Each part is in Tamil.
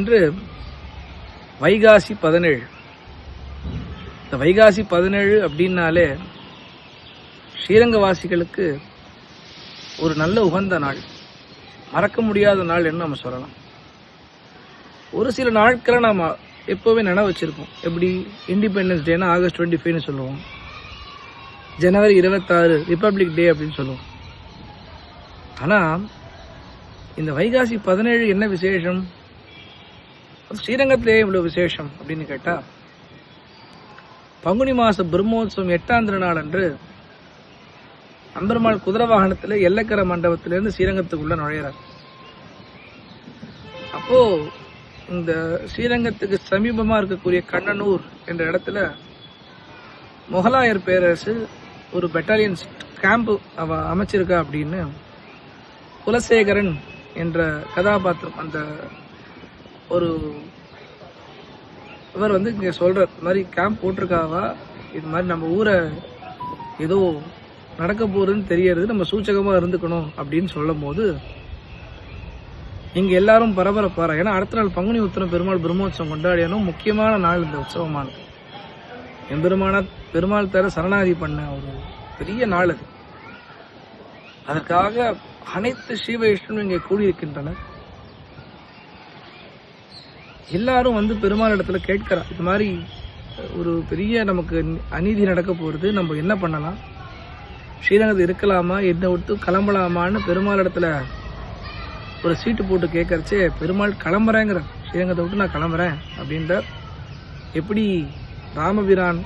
இன்று வைகாசி 17. இந்த வைகாசி 17 அப்படின்னாலே ஸ்ரீரங்கவாசிகளுக்கு ஒரு நல்ல உகந்த நாள், மறக்க முடியாத நாள் என்று நம்ம சொல்லலாம். ஒரு சில நாட்களை நாம் எப்போவே நினைவு வச்சுருப்போம். எப்படி இண்டிபெண்டன்ஸ் டேனா ஆகஸ்ட் 25 சொல்லுவோம், ஜனவரி 26 ரிப்பப்ளிக் டே அப்படின்னு சொல்லுவோம். ஆனால் இந்த வைகாசி 17 என்ன விசேஷம்? ஸ்ரீரங்கத்திலே இவ்வளோ விசேஷம் அப்படின்னு கேட்டால், பங்குனி மாத பிரம்மோத்சவம் 8ஆம் திருநாள் அன்று அம்பெருமாள் குதிரை வாகனத்தில் எல்லக்கரை மண்டபத்திலேருந்து ஸ்ரீரங்கத்துக்குள்ள நுழையிறார். அப்போ இந்த ஸ்ரீரங்கத்துக்கு சமீபமாக இருக்கக்கூடிய கண்ணனூர் என்ற இடத்துல முகலாயர் பேரரசு ஒரு பெட்டாலியன் கேம்ப் அமைச்சிருக்கா அப்படின்னு குலசேகரன் என்ற கதாபாத்திரம், அந்த ஒரு இவர் இங்கே சொல்கிறார், இந்த மாதிரி கேம்ப் போட்டிருக்காவா, இது மாதிரி நம்ம ஊரை ஏதோ நடக்க போகுதுன்னு தெரியறது, நம்ம சூச்சகமாக இருந்துக்கணும் அப்படின்னு சொல்லும் போது இங்கே எல்லாரும் பரபரப்பாரா. ஏன்னா அடுத்த நாள் பங்குனி உத்திரம் பெருமாள் பிரம்மோத்சவம் கொண்டாடியாலும் முக்கியமான நாள் இந்த உற்சவமானது. பெருமாள் தர சரணாதி பண்ண ஒரு பெரிய நாள் அது. அதற்காக அனைத்து ஸ்ரீ வைஷ்ணவரும் இங்கே கூடியிருக்கின்றனர். எல்லாரும் பெருமாள் இடத்துல கேட்கிறா, இது மாதிரி ஒரு பெரிய நமக்கு அநீதி நடக்க போகிறது, நம்ம என்ன பண்ணலாம், ஸ்ரீரங்கத்தில் இருக்கலாமா, என்னை விட்டு கிளம்பலாமான்னு பெருமாள் இடத்துல ஒரு சீட்டு போட்டு கேட்கறச்சே பெருமாள் கிளம்புறேங்கிற, ஸ்ரீரங்கத்தை விட்டு நான் கிளம்புறேன் அப்படின்றார். எப்படி ராமபிரான்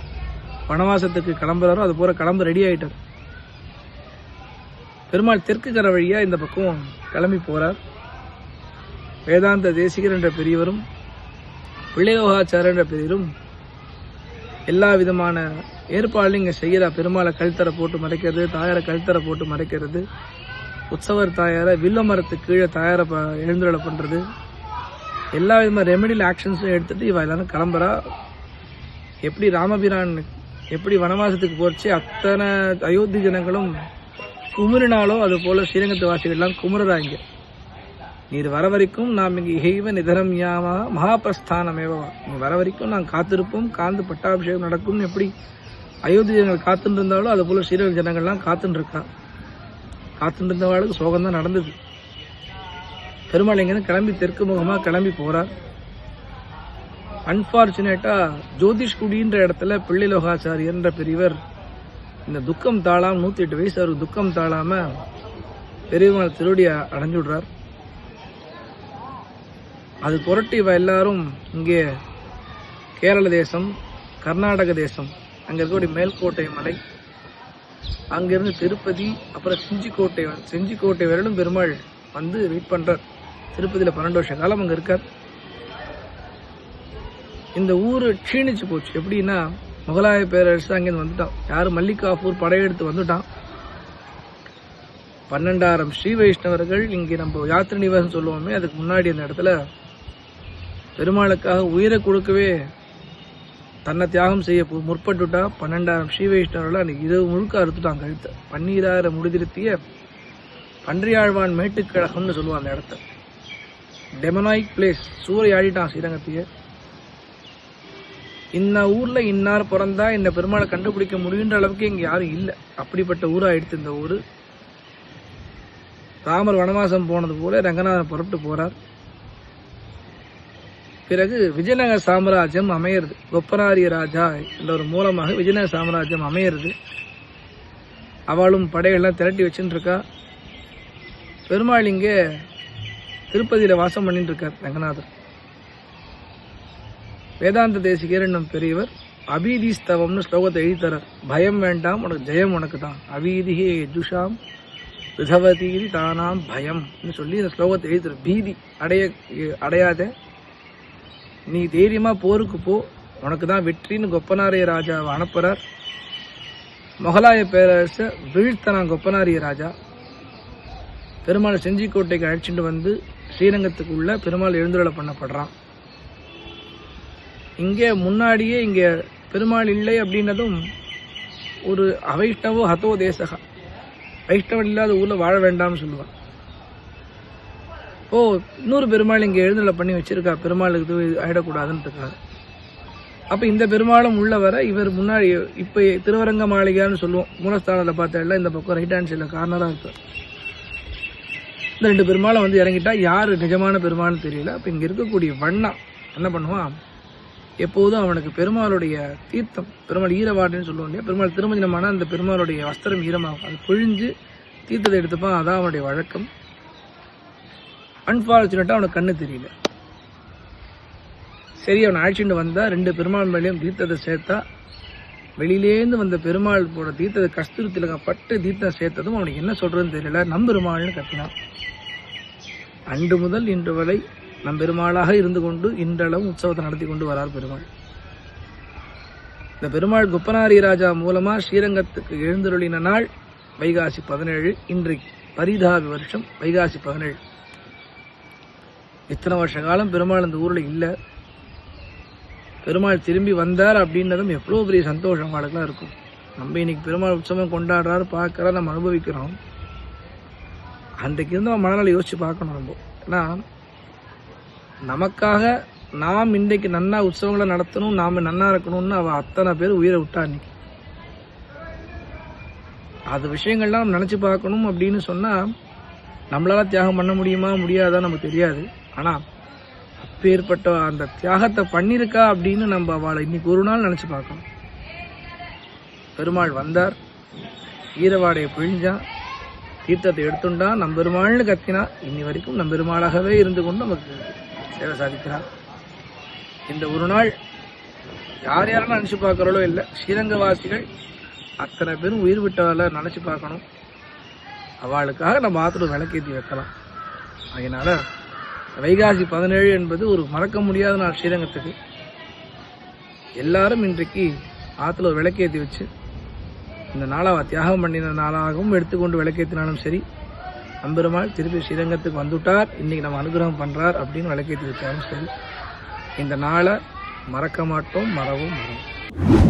வனவாசத்துக்கு கிளம்புறாரோ அது போல கிளம்ப ரெடி ஆயிட்டார். பெருமாள் தெற்கு கரை வழியா இந்த பக்கம் கிளம்பி போறார். வேதாந்த தேசிகர் என்ற பெரியவரும் பிள்ளையோகாச்சாரர் என்ற பெரியவரும் எல்லா விதமான ஏற்பாடுகளும் இங்கே செய்கிறா. பெருமாளை கழுத்தரை போட்டு மறைக்கிறது, தாயாரை கழுத்தரை போட்டு மறைக்கிறது, உற்சவர் தாயாரை வில்ல மரத்துக்கு கீழே தாயாரை எழுந்துருளை பண்ணுறது, எல்லா விதமான ரெமெடியல் ஆக்ஷன்ஸும் எடுத்துகிட்டு இவ எல்லாரும் கிளம்புறா. எப்படி ராமபிரான் எப்படி வனவாசத்துக்கு போச்சு அத்தனை அயோத்தி ஜனங்களும் குமுறினாலோ அது போல ஸ்ரீரங்கத்து வாசிகள்லாம் குமுறாங்க. நீர் வர வரைக்கும் நாம் இங்கே ஹெய்வ நிதரம் யாமா மகாபிரஸ்தானமேவா, நீ வர வரைக்கும் நாங்கள் காத்திருப்போம், காந்து பட்டாபிஷேகம் நடக்கும். எப்படி அயோத்தி ஜனங்கள் காத்துட்டு இருந்தாலும் அது போல ஸ்ரீரங்க ஜனங்கள்லாம் காத்துட்டு இருக்கா. காத்துட்டு இருந்தவாளுக்கு சோகம்தான் நடந்தது. பெருமாள் இங்கேருந்து கிளம்பி தெற்கு முகமாக கிளம்பி போறார். அன்பார்ச்சுனேட்டா ஜோதிஷ்குடின்ற இடத்துல பிள்ளை லோகாச்சாரியன்ற பெரியவர் இந்த துக்கம் தாழாம 108 வயசு அவருக்கு துக்கம் தாழாம பெரியவங்க திருவடியை அடைஞ்சு விடுறார். அது புரட்டி எல்லாரும் இங்கே கேரள தேசம், கர்நாடக தேசம், அங்கே இருக்கக்கூடிய மேல்கோட்டை மலை, அங்கிருந்து திருப்பதி, அப்புறம் செஞ்சிக்கோட்டை வரையிலும் பெருமாள் வெயிட் பண்றார். திருப்பதியில் 12 வருஷ காலம் அங்கே இருக்கார். இந்த ஊர் க்ஷீணிச்சு போச்சு. எப்படின்னா முகலாய பேரரசு அங்கேருந்து வந்துட்டான். யார் மல்லிகாஃபூர் படையெடுத்து வந்துட்டான். 12,000 ஸ்ரீ வைஷ்ணவர்கள் இங்கே நம்ம யாத்திரை நிவாசம் சொல்லுவோமே, அதுக்கு முன்னாடி அந்த இடத்துல பெருமாளுக்காக உயிரை கொடுக்கவே தன்னை தியாகம் செய்ய முற்பட்டுட்டா. 12,000 ஸ்ரீ வைஷ்ணவர்கள் அன்னைக்கு இரவு முழுக்க அறுத்துட்டான் கழுத்தை. 12,000 முடிதிருத்திய பன்றியாழ்வான் மேட்டுக்கழகம்னு சொல்லுவான் அந்த இடத்த. டெமனாய்க் பிளேஸ், சூறை ஆடிட்டான் ஸ்ரீரங்கத்தையே. இந்த ஊர்ல இன்னார் பிறந்தா இந்த பெருமாளை கண்டுபிடிக்க முடியுன்ற அளவுக்கு இங்க யாரும் இல்லை. அப்படிப்பட்ட ஊராயிடுத்து இந்த ஊரு. ராமர் வனவாசம் போனது போல ரங்கநாதன் புறப்பட்டு போறார். பிறகு விஜயநகர சாம்ராஜ்யம் அமையிறது. கொப்பனாரிய ராஜா என்ற ஒரு மூலமாக விஜயநகர சாம்ராஜ்யம் அமையிறது. அவளும் படைகள்லாம் திரட்டி வச்சுட்டு இருக்கா. பெருமாள் இங்கே திருப்பதியில வாசம் பண்ணிட்டு இருக்கார் ரங்கநாதர். வேதாந்த தேசிகர் என்னும் பெரியவர் அபீதி ஸ்தவம்னு ஸ்லோகத்தை எழுதித்தரார். பயம் வேண்டாம், உனக்கு ஜெயம் உனக்கு தான். அபீதிகே யஜுஷாம் விதவதீதி தானாம் பயம் சொல்லி இந்த ஸ்லோகத்தை எழுதித்தரார். பீதி அடையாத, நீ தைரியமா போருக்கு போ, உனக்கு தான் வெற்றின்னு கொப்பனாரிய ராஜாவை அனுப்புறார். முகலாய பேரரசை வீழ்த்தனான் கொப்பனாரிய ராஜா. பெருமாள் செஞ்சிக்கோட்டைக்கு அழைச்சிட்டு ஸ்ரீரங்கத்துக்குள்ள பெருமாள் எழுந்துருளை பண்ணப்படுறான். இங்கே முன்னாடியே இங்கே பெருமாள் இல்லை அப்படின்னதும் ஒரு அவைஷ்ணவோ ஹதோ தேசகா, வைஷ்ணவன் இல்லாத ஊரில் வாழ வேண்டாம்னு சொல்லுவாள். இப்போ இன்னொரு பெருமாள் இங்கே எழுந்தருளை பண்ணி வச்சிருக்கா, பெருமாளுக்கு இது ஆயிடக்கூடாதுன்றதுக்காக. அப்போ இந்த பெருமாளும் உள்ள வர இவர் முன்னாடி இப்போ திருவரங்க மாளிகைன்னு சொல்லுவோம், மூலஸ்தானத்தில் பார்த்தா இந்த பக்கம் ரைட் ஹேண்ட் சைடில் கார்னராக இருப்பார். இந்த 2 பெருமாளும் வந்து இறங்கிட்டா யார் நிஜமான பெருமாள்னு தெரியல. அப்போ இங்கே இருக்கக்கூடிய வண்ணா என்ன பண்ணுவான், எப்போதும் அவனுக்கு பெருமாளுடைய தீர்த்தம், பெருமாள் ஈரவாடுன்னு சொல்லுவோம் இல்லையா, பெருமாள் திருமஞ்சனமான அந்த பெருமாளுடைய வஸ்திரம் ஈரமாகும், அது பிழிஞ்சு தீர்த்தத்தை எடுத்துப்பான். அதான் அவனுடைய வழக்கம். அன்பார்ச்சுனேட்டாக அவனுக்கு கண்ணு தெரியல. சரி, அவன் அழைச்சிட்டு வந்தா 2 பெருமாள் மேலேயும் தீர்த்தத்தை சேர்த்தா, வெளியிலேருந்து வந்த பெருமாள் போட தீர்த்தத்தை கஸ்தூரி திலகம் பட்டு தீர்த்தம் சேர்த்ததும் அவனுக்கு என்ன சொல்றதுன்னு தெரியல. நம்பெருமாள்னு கத்தினான். அன்று முதல் இன்று வரை நம்பெருமாளாக இருந்து கொண்டு இன்றளவு உற்சவத்தை நடத்தி கொண்டு வரார் பெருமாள். இந்த பெருமாள் குப்பனாரி ராஜா மூலமா ஸ்ரீரங்கத்துக்கு எழுந்தருளின நாள் வைகாசி 17. இன்றைக்கு பரிதாபி வருஷம் வைகாசி 17. இத்தனை வருஷ காலம் பெருமாள் இந்த ஊர்ல இல்ல. பெருமாள் திரும்பி வந்தார் அப்படின்னதும் எவ்வளோ பெரிய சந்தோஷம் அவளுக்குலாம் இருக்கும். நம்ம இன்னைக்கு பெருமாள் உற்சவம் கொண்டாடுறாரு, பார்க்கறா, நம்ம அனுபவிக்கிறோம். அன்றைக்கு இருந்து நம்ம மனநல யோசிச்சு பார்க்கணும். நம்ம ஏன்னா நமக்காக நாம் இன்றைக்கு நன்னா உற்சவங்களை நடத்தணும், நாம நன்னா இருக்கணும்னு அவ அத்தனை பேர் உயிரை விட்டா. இன்னைக்கு அது விஷயங்கள்லாம் நம்ம நினைச்சு பார்க்கணும் அப்படின்னு சொன்னா நம்மளால தியாகம் பண்ண முடியுமா முடியாதா நமக்கு தெரியாது. ஆனா அப்பேற்பட்ட அந்த தியாகத்தை பண்ணிருக்கா அப்படின்னு நம்ம அவளை இன்னைக்கு ஒரு நாள் நினைச்சு பார்க்கணும். பெருமாள் வந்தார், ஈரவாடையை பிழிஞ்சான், தீர்த்தத்தை எடுத்துண்டா, நம்பெருமாள்னு கத்தினா, இன்னி வரைக்கும் நம்பெருமாளாகவே இருந்து கொண்டு நமக்கு சேவை சாதிக்கிறார். இந்த ஒரு நாள் யார் யாரும் நினைச்சு பார்க்கறோ இல்லை, ஸ்ரீரங்கவாசிகள் அத்தனை பேரும் உயிர் விட்டவளை நினைச்சு பார்க்கணும். அவளுக்காக நம்ம ஆத்துல விளக்கேற்றி வைக்கலாம். அதனால வைகாசி 17 என்பது ஒரு மறக்க முடியாத நாள் ஸ்ரீரங்கத்துக்கு. எல்லாரும் இன்றைக்கு ஆத்துல ஒரு விளக்கேற்றி வச்சு இந்த நாளை தியாகம் பண்ணின நாளாகவும் எடுத்துக்கொண்டு விளக்கேற்றினாலும் சரி, நம்பெருமாள் திருப்பி ஸ்ரீரங்கத்துக்கு வந்துட்டார், இன்னைக்கு நம்ம அனுகிரகம் பண்றார் அப்படின்னு விளக்கேற்றி வச்சாலும் சரி, இந்த நாளை மறக்க மாட்டோம், மறவும் மறவும்.